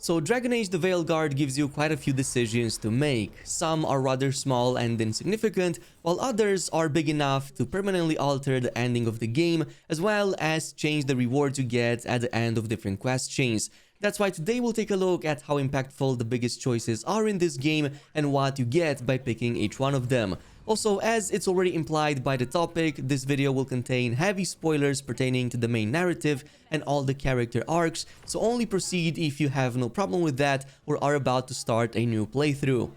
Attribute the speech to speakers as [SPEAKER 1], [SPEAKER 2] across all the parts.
[SPEAKER 1] So Dragon Age the Veilguard gives you quite a few decisions to make. Some are rather small and insignificant, while others are big enough to permanently alter the ending of the game, as well as change the rewards you get at the end of different quest chains. That's why today we'll take a look at how impactful the biggest choices are in this game and what you get by picking each one of them. Also, as it's already implied by the topic, this video will contain heavy spoilers pertaining to the main narrative and all the character arcs, so only proceed if you have no problem with that or are about to start a new playthrough.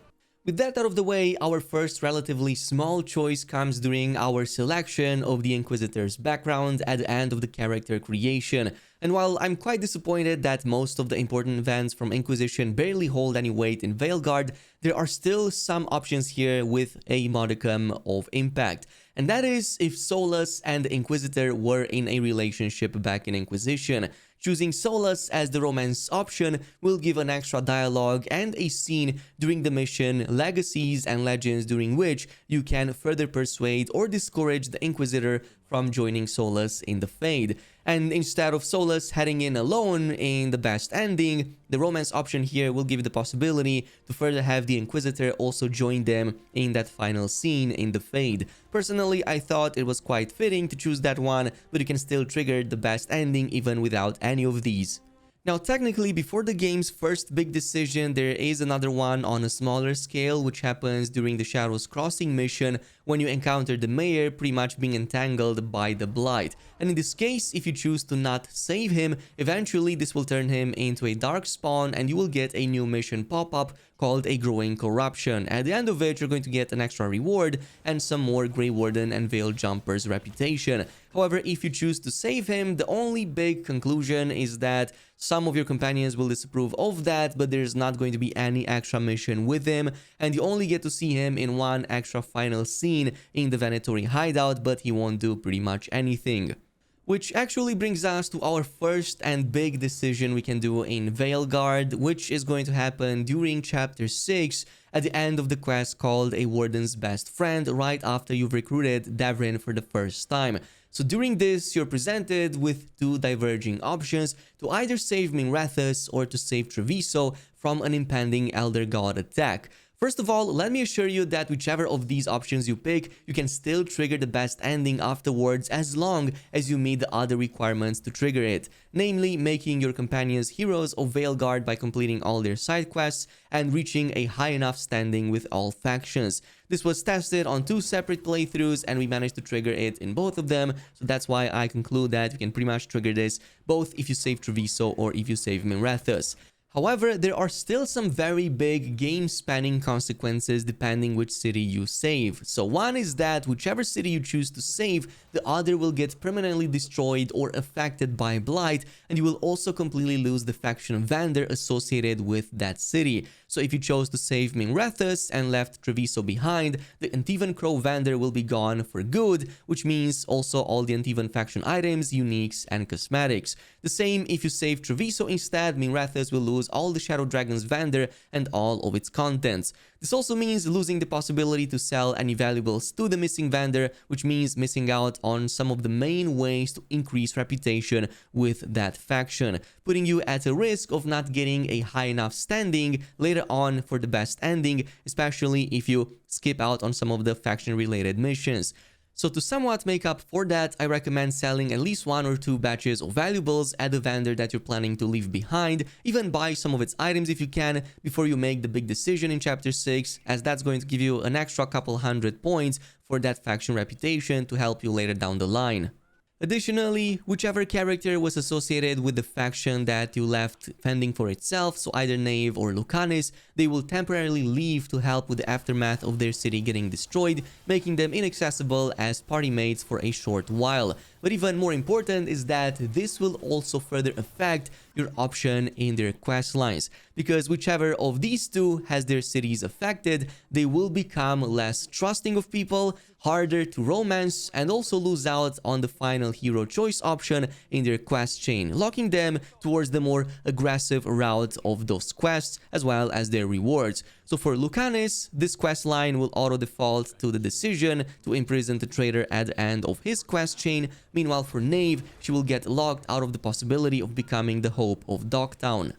[SPEAKER 1] With that out of the way, our first relatively small choice comes during our selection of the Inquisitor's background at the end of the character creation. And while I'm quite disappointed that most of the important events from Inquisition barely hold any weight in Veilguard, there are still some options here with a modicum of impact. And that is if Solas and the Inquisitor were in a relationship back in Inquisition. Choosing Solas as the romance option will give an extra dialogue and a scene during the mission Legacies and Legends, during which you can further persuade or discourage the Inquisitor from joining Solas in the Fade. And instead of Solas heading in alone in the best ending, the romance option here will give you the possibility to further have the Inquisitor also join them in that final scene in the Fade. Personally, I thought it was quite fitting to choose that one, but you can still trigger the best ending even without any of these. Now, technically, before the game's first big decision, there is another one on a smaller scale, which happens during the Shadows Crossing mission when you encounter the mayor pretty much being entangled by the Blight. And in this case, if you choose to not save him, eventually this will turn him into a dark spawn and you will get a new mission pop-up called a Growing Corruption. At the end of it, you're going to get an extra reward and some more Grey Warden and Veil Jumper's reputation. However, if you choose to save him, the only big conclusion is that some of your companions will disapprove of that, but there's not going to be any extra mission with him, and you only get to see him in one extra final scene in the Venatori hideout, but he won't do pretty much anything. Which actually brings us to our first and big decision we can do in Veilguard, which is going to happen during Chapter 6 at the end of the quest called A Warden's Best Friend, right after you've recruited Davrin for the first time. So during this, you're presented with two diverging options to either save Minrathous or to save Treviso from an impending Elder God attack. First of all, let me assure you that whichever of these options you pick, you can still trigger the best ending afterwards as long as you meet the other requirements to trigger it, namely making your companions heroes of Veilguard by completing all their side quests and reaching a high enough standing with all factions. This was tested on two separate playthroughs and we managed to trigger it in both of them, so that's why I conclude that you can pretty much trigger this both if you save Treviso or if you save Minrathous. However, there are still some very big game-spanning consequences depending which city you save. So one is that whichever city you choose to save, the other will get permanently destroyed or affected by Blight, and you will also completely lose the faction Vander associated with that city. So if you chose to save Minrathous and left Treviso behind, the Antivan Crow Vander will be gone for good, which means also all the Antivan faction items, uniques, and cosmetics. The same if you save Treviso instead, Minrathous will lose all the Shadow Dragon's Vander and all of its contents. This also means losing the possibility to sell any valuables to the missing Vander, which means missing out on some of the main ways to increase reputation with that faction, putting you at a risk of not getting a high enough standing later on for the best ending, especially if you skip out on some of the faction-related missions. So to somewhat make up for that, I recommend selling at least one or two batches of valuables at the vendor that you're planning to leave behind, even buy some of its items if you can before you make the big decision in Chapter 6, as that's going to give you an extra couple hundred points for that faction reputation to help you later down the line. Additionally, whichever character was associated with the faction that you left fending for itself, so either Neve or Lucanis, they will temporarily leave to help with the aftermath of their city getting destroyed, making them inaccessible as party mates for a short while. But even more important is that this will also further affect your option in their quest lines, because whichever of these two has their cities affected, they will become less trusting of people, harder to romance, and also lose out on the final hero choice option in their quest chain, locking them towards the more aggressive route of those quests as well as their rewards. So for Lucanis, this quest line will auto-default to the decision to imprison the traitor at the end of his quest chain. Meanwhile, for Neve, she will get locked out of the possibility of becoming the hope of Dogtown.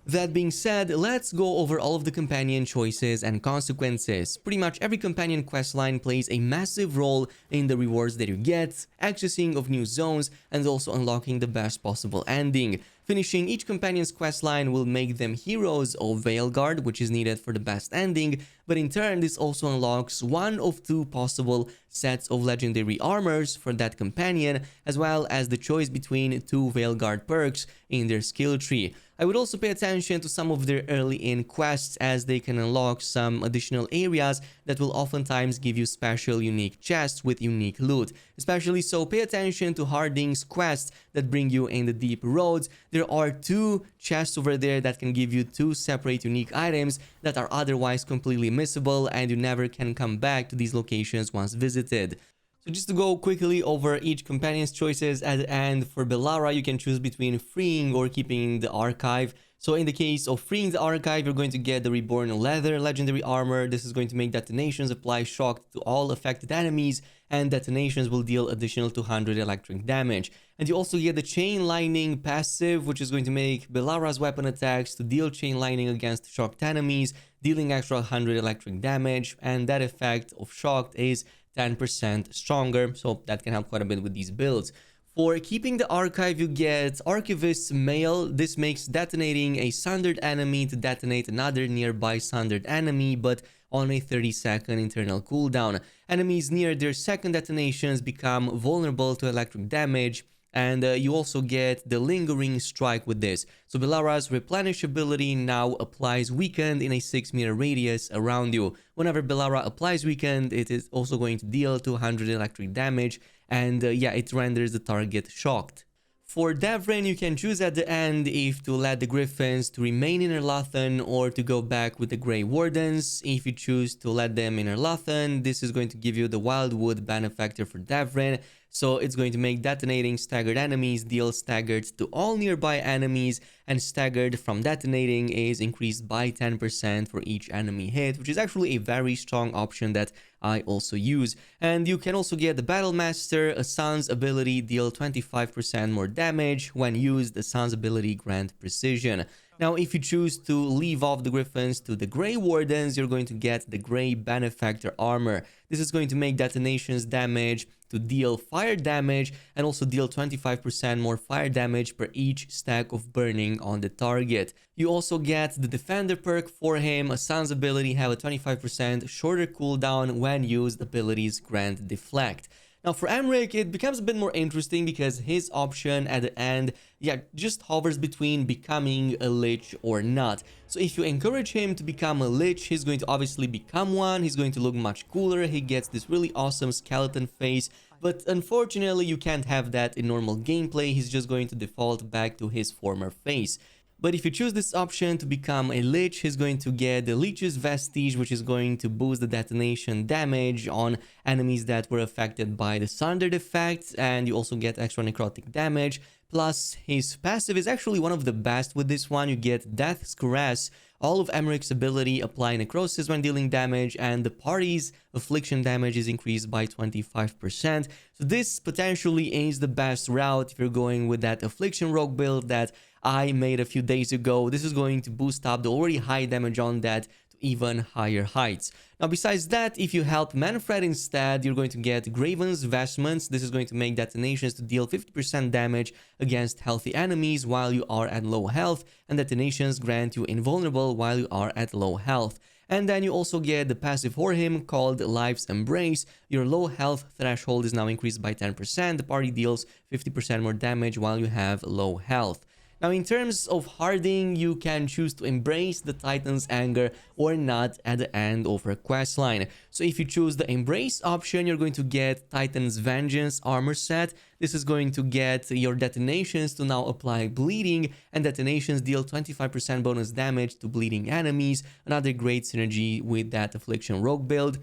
[SPEAKER 1] That being said, let's go over all of the companion choices and consequences. Pretty much every companion questline plays a massive role in the rewards that you get, accessing of new zones, and also unlocking the best possible ending. Finishing each companion's questline will make them heroes of Veilguard, which is needed for the best ending, but in turn this also unlocks one of two possible sets of legendary armors for that companion, as well as the choice between two Veilguard perks in their skill tree. I would also pay attention to some of their early in quests, as they can unlock some additional areas that will oftentimes give you special unique chests with unique loot. Especially so, pay attention to Harding's quests that bring you in the deep roads. There are two chests over there that can give you two separate unique items that are otherwise completely missable, and you never can come back to these locations once visited. So just to go quickly over each companion's choices at the end, for Bellara you can choose between freeing or keeping the archive. So in the case of freeing the archive, you're going to get the Reborn Leather legendary armor. This is going to make detonations apply shock to all affected enemies, and detonations will deal additional 200 electric damage. And you also get the Chain Lightning passive, which is going to make Bellara's weapon attacks to deal Chain Lightning against shocked enemies, dealing extra 100 electric damage, and that effect of shocked is 10% stronger, so that can help quite a bit with these builds. For keeping the archive, you get Archivist's Mail. This makes detonating a sundered enemy to detonate another nearby sundered enemy, but on a 30-second internal cooldown. Enemies near their second detonations become vulnerable to electric damage, and you also get the Lingering Strike with this. So Bellara's Replenish ability now applies Weakened in a 6-meter radius around you. Whenever Bellara applies Weakened, it is also going to deal 200 electric damage, and yeah, it renders the target shocked. For Davrin, you can choose at the end if to let the Griffins to remain in Erlathen or to go back with the Grey Wardens. If you choose to let them in Erlathen, this is going to give you the Wildwood Benefactor for Davrin. So it's going to make detonating staggered enemies deal staggered to all nearby enemies, and staggered from detonating is increased by 10% for each enemy hit, which is actually a very strong option that I also use. And you can also get the Battle Master. A Sun's ability deal 25% more damage. When used, the Sun's ability grant precision. Now, if you choose to leave off the Griffins to the Grey Wardens, you're going to get the Grey Benefactor armor. This is going to make detonations damage to deal fire damage, and also deal 25% more fire damage per each stack of burning on the target. You also get the Defender perk for him. A Sun's ability have a 25% shorter cooldown. When used, abilities grant Deflect. Now for Emmerich, it becomes a bit more interesting because his option at the end, yeah, just hovers between becoming a Lich or not. So if you encourage him to become a Lich, he's going to obviously become one, he's going to look much cooler, he gets this really awesome skeleton face, but unfortunately you can't have that in normal gameplay, he's just going to default back to his former face. But if you choose this option to become a Lich, he's going to get the Lich's Vestige, which is going to boost the detonation damage on enemies that were affected by the Sundered effect, and you also get extra necrotic damage. Plus, his passive is actually one of the best with this one. You get Death's Caress. All of Emmerich's ability apply necrosis when dealing damage, and the party's affliction damage is increased by 25%. So this potentially is the best route if you're going with that affliction rogue build that I made a few days ago. This is going to boost up the already high damage on that to even higher heights. Now besides that, if you help Manfred instead, you're going to get Graven's Vestments. This is going to make detonations to deal 50% damage against healthy enemies while you are at low health, and detonations grant you invulnerable while you are at low health. And then you also get the passive for him called Life's Embrace. Your low health threshold is now increased by 10%. The party deals 50% more damage while you have low health. Now in terms of Harding, you can choose to embrace the Titan's Anger or not at the end of her questline. So if you choose the Embrace option, you're going to get Titan's Vengeance armor set. This is going to get your detonations to now apply bleeding, and detonations deal 25% bonus damage to bleeding enemies. Another great synergy with that Affliction rogue build.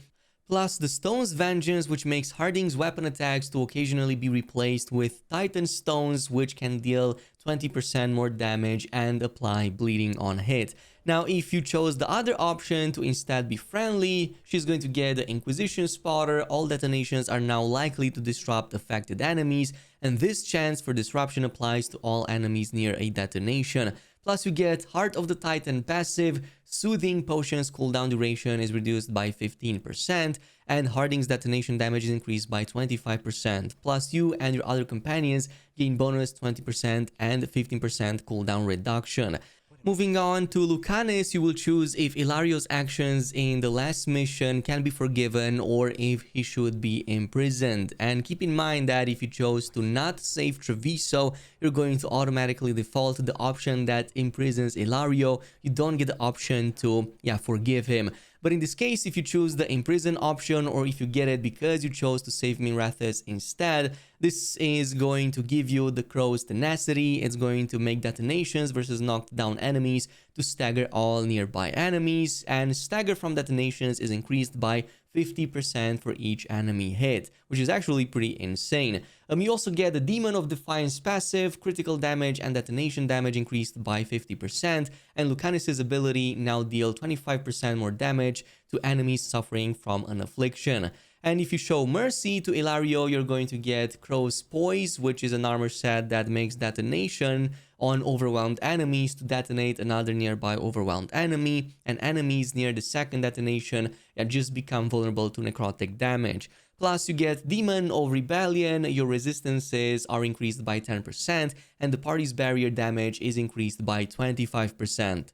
[SPEAKER 1] Plus the Stone's Vengeance, which makes Harding's weapon attacks to occasionally be replaced with Titan Stones, which can deal 20% more damage and apply bleeding on hit. Now, if you chose the other option to instead be friendly, she's going to get the Inquisition Spotter. All detonations are now likely to disrupt affected enemies, and this chance for disruption applies to all enemies near a detonation. Plus you get Heart of the Titan passive, Soothing Potions cooldown duration is reduced by 15%, and Harding's detonation damage is increased by 25%. Plus you and your other companions gain bonus 20% and 15% cooldown reduction. Moving on to Lucanis, you will choose if Ilario's actions in the last mission can be forgiven or if he should be imprisoned. And keep in mind that if you chose to not save Treviso, you're going to automatically default to the option that imprisons Ilario. You don't get the option to, forgive him. But in this case, if you choose the imprison option or if you get it because you chose to save Minrathous instead, this is going to give you the crow's tenacity. It's going to make detonations versus knocked down enemies to stagger all nearby enemies, and stagger from detonations is increased by 50% for each enemy hit, which is actually pretty insane. You also get the Demon of Defiance passive, critical damage and detonation damage increased by 50%, and Lucanis' ability now deal 25% more damage to enemies suffering from an affliction. And if you show Mercy to Ilario, you're going to get Crow's Poise, which is an armor set that makes detonation on overwhelmed enemies to detonate another nearby overwhelmed enemy, and enemies near the second detonation just become vulnerable to necrotic damage. Plus you get Demon of Rebellion, your resistances are increased by 10%, and the party's barrier damage is increased by 25%.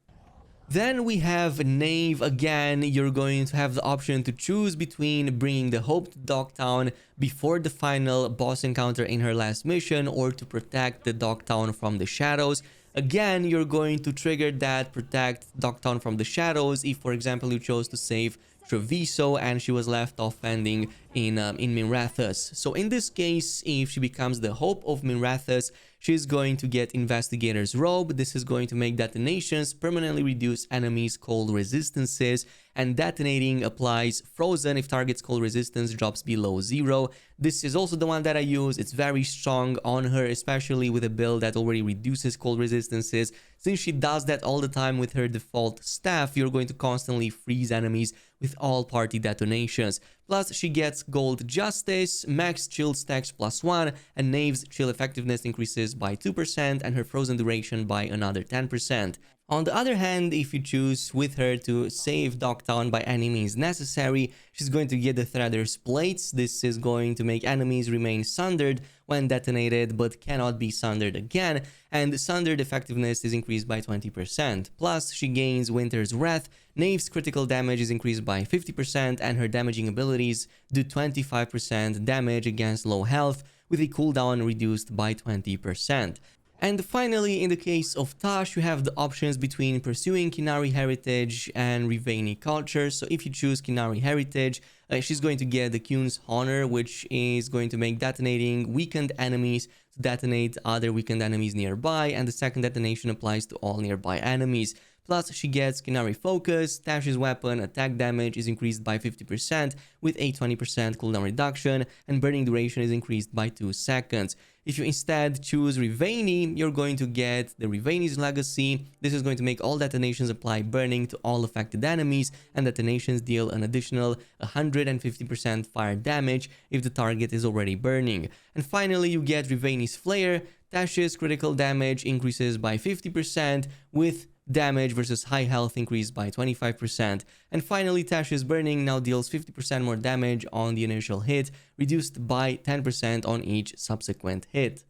[SPEAKER 1] Then we have Neve. Again, you're going to have the option to choose between bringing the Hope to Dogtown before the final boss encounter in her last mission or to protect the Dogtown from the shadows. Again, you're going to trigger that protect Dogtown from the shadows if, for example, you chose to save Treviso and she was left offending in Minrathous. So in this case, if she becomes the Hope of Minrathous, she's going to get Investigator's Robe. This is going to make detonations permanently reduce enemies' cold resistances, and detonating applies frozen if target's cold resistance drops below 0. This is also the one that I use. It's very strong on her, especially with a build that already reduces cold resistances. Since she does that all the time with her default staff, you're going to constantly freeze enemies with all party detonations. Plus, she gets Gold Justice, Max Chill stacks +1, and Neve's chill effectiveness increases by 2% and her frozen duration by another 10%. On the other hand, if you choose with her to save Dogtown by any means necessary, she's going to get the Threader's Plates. This is going to make enemies remain sundered when detonated but cannot be sundered again, and sundered effectiveness is increased by 20%. Plus, she gains Winter's Wrath, Neve's critical damage is increased by 50%, and her damaging abilities do 25% damage against low health, with a cooldown reduced by 20%. And finally, in the case of Taash, you have the options between pursuing Qunari Heritage and Rivaini Culture. So if you choose Qunari Heritage, she's going to get the Qun's Honor, which is going to make detonating weakened enemies to detonate other weakened enemies nearby, and the second detonation applies to all nearby enemies. Plus, she gets Qunari Focus, Taash's weapon attack damage is increased by 50% with a 20% cooldown reduction, and burning duration is increased by 2 seconds. If you instead choose Rivaini, you're going to get the Rivaini's Legacy. This is going to make all detonations apply burning to all affected enemies, and detonations deal an additional 150% fire damage if the target is already burning. And finally, you get Rivaini's Flare. Taash's critical damage increases by 50% with damage versus high health increased by 25%. And finally, Taash's Burning now deals 50% more damage on the initial hit, reduced by 10% on each subsequent hit.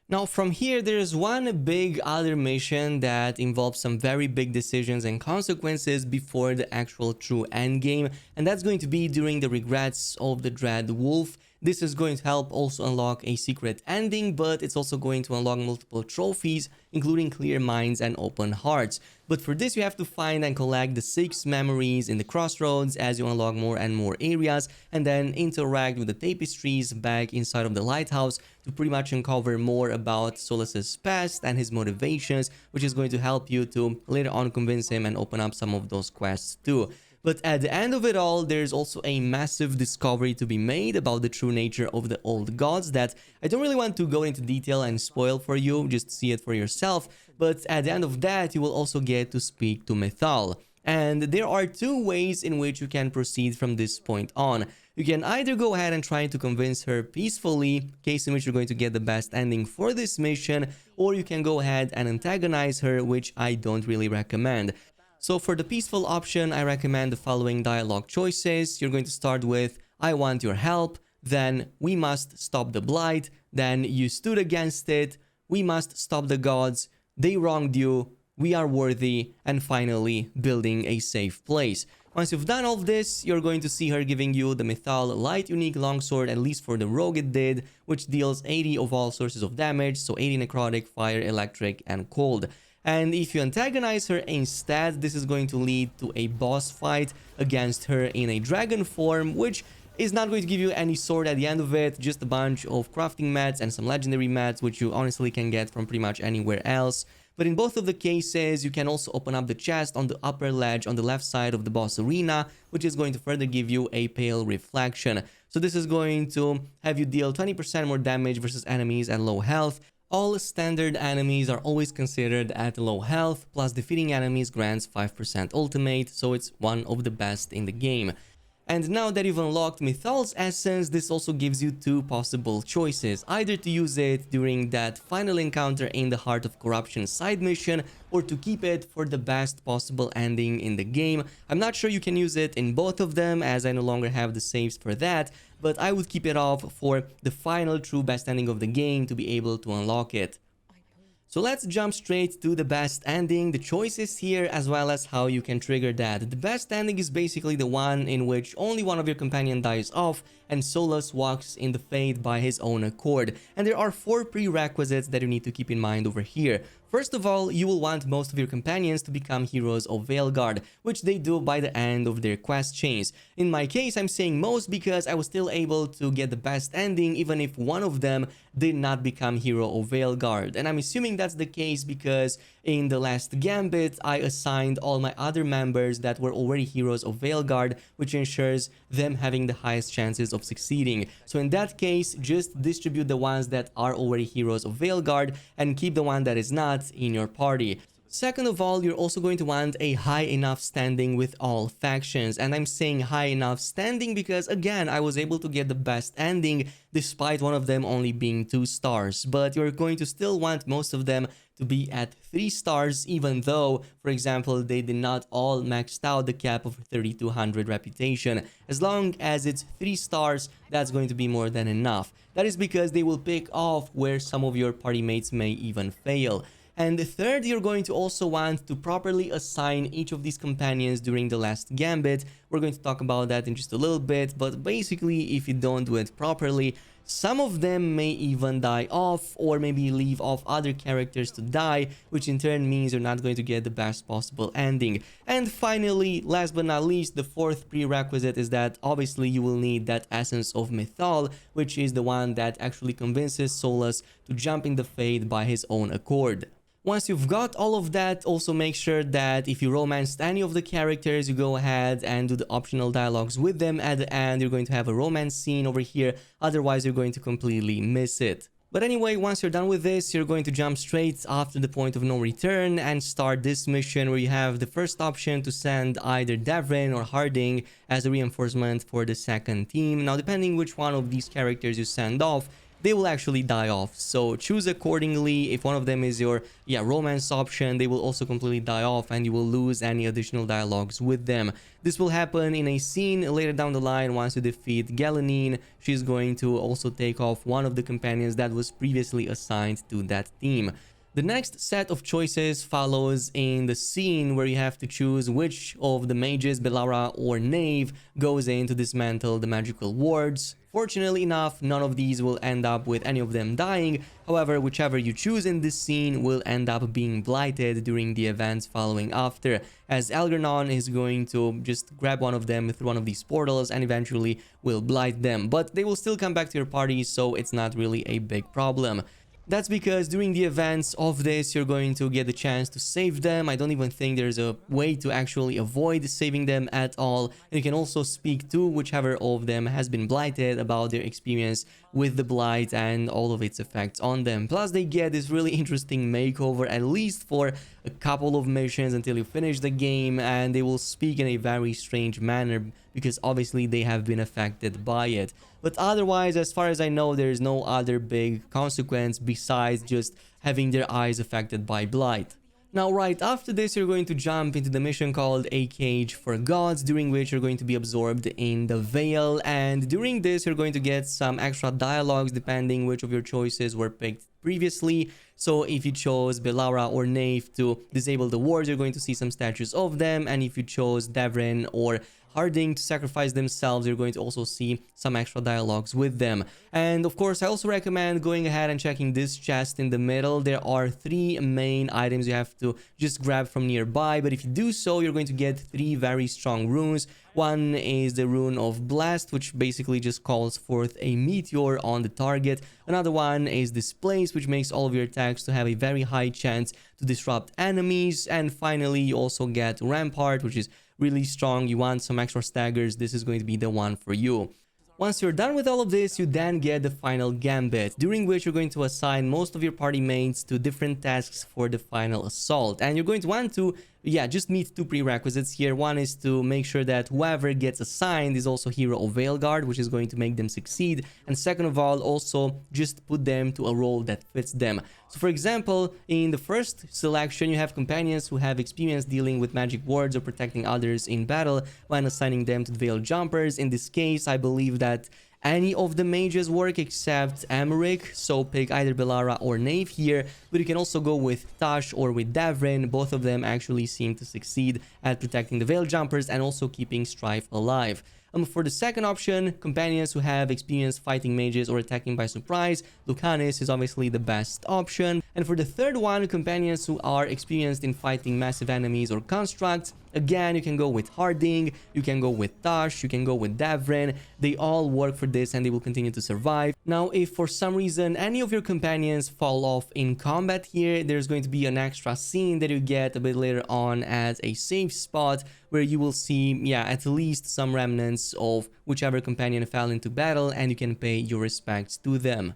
[SPEAKER 1] Now from here, there's one big other mission that involves some very big decisions and consequences before the actual true endgame, and that's going to be during the Regrets of the Dread Wolf. This is going to help also unlock a secret ending, but it's also going to unlock multiple trophies, including Clear Minds and Open Hearts. But for this, you have to find and collect the 6 memories in the crossroads as you unlock more and more areas, and then interact with the tapestries back inside of the lighthouse to pretty much uncover more about Solas's past and his motivations, which is going to help you to later on convince him and open up some of those quests too. But at the end of it all, there's also a massive discovery to be made about the true nature of the old gods that I don't really want to go into detail and spoil for you, just see it for yourself. But at the end of that, you will also get to speak to Mythal. And there are 2 ways in which you can proceed from this point on. You can either go ahead and try to convince her peacefully, case in which you're going to get the best ending for this mission, or you can go ahead and antagonize her, which I don't really recommend. So for the peaceful option, I recommend the following dialogue choices. You're going to start with, I want your help, then we must stop the blight, then you stood against it, we must stop the gods, they wronged you, we are worthy, and finally, building a safe place. Once you've done all of this, you're going to see her giving you the Mythal Light Unique Longsword, at least for the rogue it did, which deals 80 of all sources of damage, so 80 necrotic, fire, electric, and cold. And if you antagonize her instead, this is going to lead to a boss fight against her in a dragon form, which is not going to give you any sword at the end of it, just a bunch of crafting mats and some legendary mats, which you honestly can get from pretty much anywhere else. But in both of the cases, you can also open up the chest on the upper ledge on the left side of the boss arena, which is going to further give you a pale reflection. So this is going to have you deal 20% more damage versus enemies at low health. All standard enemies are always considered at low health, plus defeating enemies grants 5% ultimate, so it's one of the best in the game. And now that you've unlocked Mythal's Essence, this also gives you two possible choices, either to use it during that final encounter in the Heart of Corruption side mission, or to keep it for the best possible ending in the game. I'm not sure you can use it in both of them, as I no longer have the saves for that, but I would keep it off for the final true best ending of the game to be able to unlock it. So let's jump straight to the best ending, the choices here, as well as how you can trigger that. The best ending is basically the one in which only one of your companion dies off and Solus walks in the fade by his own accord. And there are 4 prerequisites that you need to keep in mind over here. First of all, you will want most of your companions to become heroes of Veilguard, which they do by the end of their quest chains. In my case, I'm saying most because I was still able to get the best ending even if one of them did not become hero of Veilguard. And I'm assuming that's the case because in the last Gambit, I assigned all my other members that were already heroes of Veilguard, which ensures them having the highest chances of succeeding. So in that case, just distribute the ones that are already heroes of Veilguard and keep the one that is not in your party. Second of all, you're also going to want a high enough standing with all factions. And I'm saying high enough standing because, again, I was able to get the best ending despite one of them only being 2 stars. But you're going to still want most of them to be at 3 stars, even though, for example, they did not all maxed out the cap of 3200 reputation. As long as it's 3 stars, that's going to be more than enough. That is because they will pick off where some of your party mates may even fail. And third, you're going to also want to properly assign each of these companions during the last Gambit. We're going to talk about that in just a little bit, but basically, if you don't do it properly, some of them may even die off or maybe leave off other characters to die, which in turn means you're not going to get the best possible ending. And finally, last but not least, the 4th prerequisite is that obviously you will need that Essence of Mythal, which is the one that actually convinces Solus to jump in the Fade by his own accord. Once you've got all of that, also make sure that if you romanced any of the characters, you go ahead and do the optional dialogues with them at the end. You're going to have a romance scene over here, otherwise you're going to completely miss it. But anyway, once you're done with this, you're going to jump straight after the point of no return and start this mission where you have the first option to send either Davrin or Harding as a reinforcement for the second team. Now, depending which one of these characters you send off, they will actually die off, so choose accordingly. If one of them is your romance option, they will also completely die off and you will lose any additional dialogues with them. This will happen in a scene later down the line once you defeat Galenine. She's going to also take off one of the companions that was previously assigned to that team. The next set of choices follows in the scene where you have to choose which of the mages, Bellara or Neve, goes in to dismantle the magical wards. Fortunately enough, none of these will end up with any of them dying. However, whichever you choose in this scene will end up being blighted during the events following after, as Algernon is going to just grab one of them through one of these portals and eventually will blight them. But they will still come back to your party, so it's not really a big problem. That's because during the events of this, you're going to get the chance to save them. I don't even think there's a way to actually avoid saving them at all. And you can also speak to whichever of them has been blighted about their experience with the blight and all of its effects on them. Plus, they get this really interesting makeover, at least for a couple of missions until you finish the game, and they will speak in a very strange manner because obviously they have been affected by it. But otherwise, as far as I know, there is no other big consequence besides just having their eyes affected by blight. Now, right after this, you're going to jump into the mission called A Cage for Gods, during which you're going to be absorbed in the Veil, and during this, you're going to get some extra dialogues depending which of your choices were picked previously. So if you chose Bellara or Neve to disable the wards, you're going to see some statues of them, and if you chose Davrin or Harding to sacrifice themselves, you're going to also see some extra dialogues with them. And of course, I also recommend going ahead and checking this chest in the middle. There are 3 main items you have to just grab from nearby, but if you do so, you're going to get 3 very strong runes. One is the Rune of Blast, which basically just calls forth a meteor on the target. Another one is Displace, which makes all of your attacks to have a very high chance to disrupt enemies. And finally, you also get Rampart, which is really strong. You want some extra staggers, this is going to be the one for you. Once you're done with all of this, you then get the final Gambit, during which you're going to assign most of your party mates to different tasks for the final assault. And you're going to want to, just meet 2 prerequisites here. One is to make sure that whoever gets assigned is also hero of Veilguard, which is going to make them succeed. And second of all, also just put them to a role that fits them. So for example, in the first selection, you have companions who have experience dealing with magic wards or protecting others in battle when assigning them to the Veil Jumpers. In this case, I believe that any of the mages work except Emmerich, so pick either Bellara or Neve here, but you can also go with Taash or with Davrin. Both of them actually seem to succeed at protecting the Veil Jumpers and also keeping Strife alive. For the second option, companions who have experience fighting mages or attacking by surprise, Lucanis is obviously the best option. And for the third one, companions who are experienced in fighting massive enemies or constructs, again, you can go with Harding, you can go with Taash, you can go with Davrin. They all work for this and they will continue to survive. Now, if for some reason any of your companions fall off in combat here, there's going to be an extra scene that you get a bit later on as a safe spot where you will see, at least some remnants of whichever companion fell into battle, and you can pay your respects to them.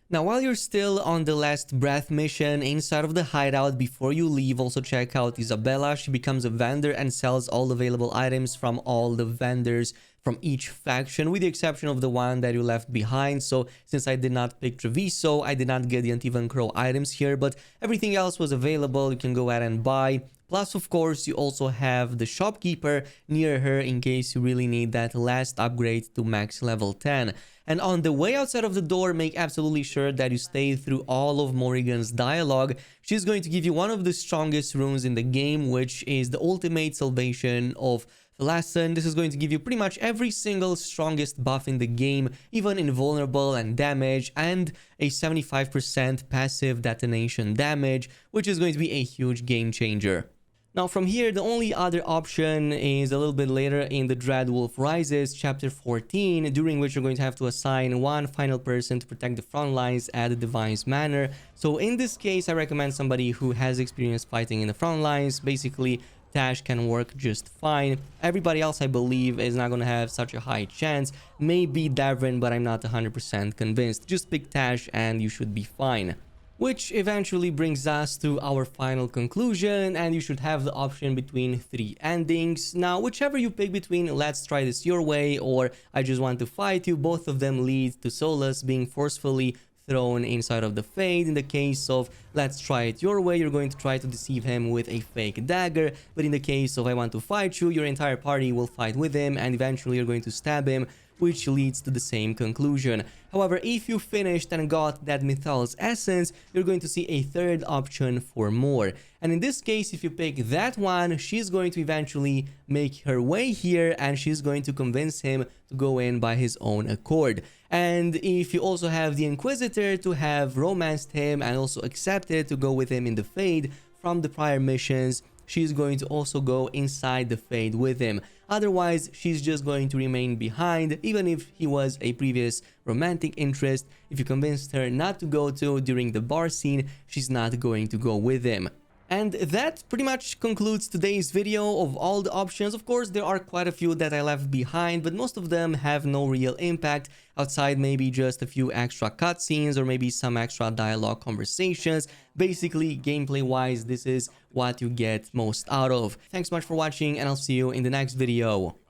[SPEAKER 1] Now, while you're still on the last breath mission inside of the hideout, before you leave, also check out Isabella. She becomes a vendor and sells all available items from all the vendors from each faction, with the exception of the one that you left behind. So since I did not pick Treviso, I did not get the Antivan Crow items here, but everything else was available. You can go ahead and buy. Plus, of course, you also have the shopkeeper near her in case you really need that last upgrade to max level 10. And on the way outside of the door, make absolutely sure that you stay through all of Morrigan's dialogue. She's going to give you one of the strongest runes in the game, which is the ultimate salvation of Thalassen. This is going to give you pretty much every single strongest buff in the game, even invulnerable and damage, and a 75% passive detonation damage, which is going to be a huge game changer. Now from here, the only other option is a little bit later in the Dreadwolf Rises chapter 14, during which you're going to have to assign one final person to protect the front lines at the Divine's Manor. So in this case, I recommend somebody who has experience fighting in the front lines. Basically, Taash can work just fine. Everybody else, I believe, is not going to have such a high chance. Maybe Davrin, but I'm not 100% convinced. Just pick Taash and you should be fine. Which eventually brings us to our final conclusion, and you should have the option between 3 endings. Now, whichever you pick between Let's Try This Your Way or I Just Want to Fight You, both of them lead to Solus being forcefully thrown inside of the Fade. In the case of Let's Try It Your Way, you're going to try to deceive him with a fake dagger, but in the case of I Want to Fight You, your entire party will fight with him and eventually you're going to stab him, which leads to the same conclusion. However, if you finished and got that Mythal's Essence, you're going to see a third option for more. And in this case, if you pick that one, she's going to eventually make her way here and she's going to convince him to go in by his own accord. And if you also have the Inquisitor to have romanced him and also accepted to go with him in the Fade from the prior missions, she's going to also go inside the Fade with him. Otherwise, she's just going to remain behind, even if he was a previous romantic interest. If you convinced her not to go to during the bar scene, she's not going to go with him. And that pretty much concludes today's video of all the options. Of course, there are quite a few that I left behind, but most of them have no real impact outside maybe just a few extra cutscenes or maybe some extra dialogue conversations. Basically, gameplay-wise, this is what you get most out of. Thanks so much for watching, and I'll see you in the next video.